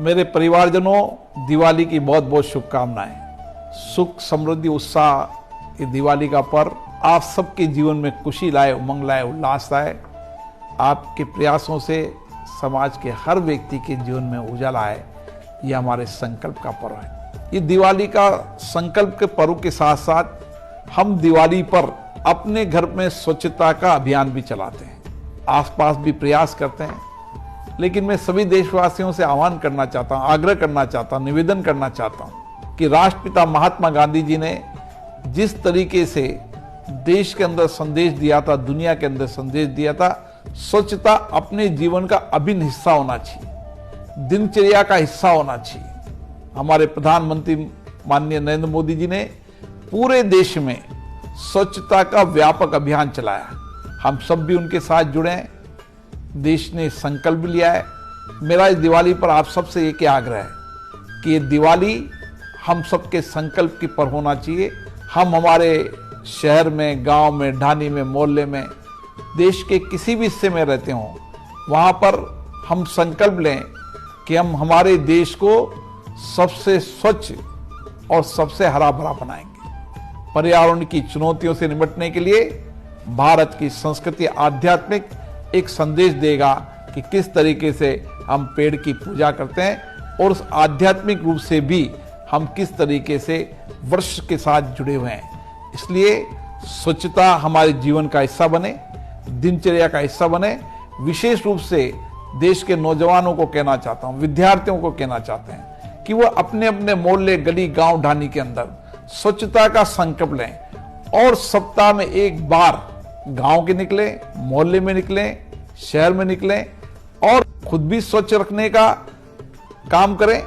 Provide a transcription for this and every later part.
मेरे परिवारजनों, दिवाली की बहुत बहुत शुभकामनाएं। सुख, समृद्धि, उत्साह, ये दिवाली का पर्व आप सबके जीवन में खुशी लाए, उमंग लाए, उल्लास लाए। आपके प्रयासों से समाज के हर व्यक्ति के जीवन में उजाला आए, ये हमारे संकल्प का पर्व है। ये दिवाली का संकल्प के पर्व के साथ साथ हम दिवाली पर अपने घर में स्वच्छता का अभियान भी चलाते हैं, आसपास भी प्रयास करते हैं। लेकिन मैं सभी देशवासियों से आह्वान करना चाहता हूं, आग्रह करना चाहता हूं, निवेदन करना चाहता हूं कि राष्ट्रपिता महात्मा गांधी जी ने जिस तरीके से देश के अंदर संदेश दिया था, दुनिया के अंदर संदेश दिया था, स्वच्छता अपने जीवन का अभिन्न हिस्सा होना चाहिए, दिनचर्या का हिस्सा होना चाहिए। हमारे प्रधानमंत्री माननीय नरेंद्र मोदी जी ने पूरे देश में स्वच्छता का व्यापक अभियान चलाया। हम सब भी उनके साथ जुड़े हैं। देश ने संकल्प लिया है। मेरा इस दिवाली पर आप सबसे एक आग्रह है कि ये दिवाली हम सबके संकल्प की पर होना चाहिए। हम हमारे शहर में, गांव में, ढाणी में, मोहल्ले में, देश के किसी भी हिस्से में रहते हों, वहां पर हम संकल्प लें कि हम हमारे देश को सबसे स्वच्छ और सबसे हरा भरा बनाएंगे। पर्यावरण की चुनौतियों से निपटने के लिए भारत की संस्कृति आध्यात्मिक एक संदेश देगा कि किस तरीके से हम पेड़ की पूजा करते हैं और उस आध्यात्मिक रूप से भी हम किस तरीके से वृक्ष के साथ जुड़े हुए हैं। इसलिए स्वच्छता हमारे जीवन का हिस्सा बने, दिनचर्या का हिस्सा बने। विशेष रूप से देश के नौजवानों को कहना चाहता हूं, विद्यार्थियों को कहना चाहते हैं कि वो अपने अपने मोहल्ले, गली, गांव, ढाणी के अंदर स्वच्छता का संकल्प लें और सप्ताह में एक बार गांव के निकले, मोहल्ले में निकले, शहर में निकले और खुद भी स्वच्छ रखने का काम करें।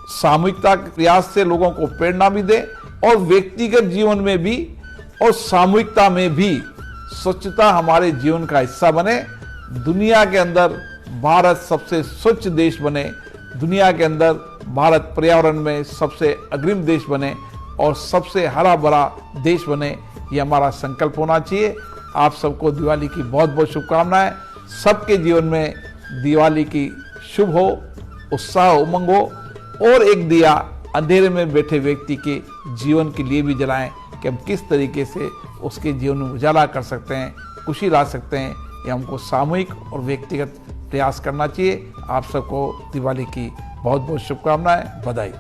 सामूहिकता के प्रयास से लोगों को प्रेरणा भी दें और व्यक्तिगत जीवन में भी और सामूहिकता में भी स्वच्छता हमारे जीवन का हिस्सा बने। दुनिया के अंदर भारत सबसे स्वच्छ देश बने, दुनिया के अंदर भारत पर्यावरण में सबसे अग्रिम देश बने और सबसे हरा भरा देश बने। ये हमारा संकल्प होना चाहिए। आप सबको दिवाली की बहुत बहुत शुभकामनाएं। सबके जीवन में दिवाली की शुभ हो, उत्साह, उमंग हो और एक दिया अंधेरे में बैठे व्यक्ति के जीवन के लिए भी जलाएं कि हम किस तरीके से उसके जीवन में उजाला कर सकते हैं, खुशी ला सकते हैं। ये हमको सामूहिक और व्यक्तिगत प्रयास करना चाहिए। आप सबको दिवाली की बहुत बहुत शुभकामनाएं, बधाई।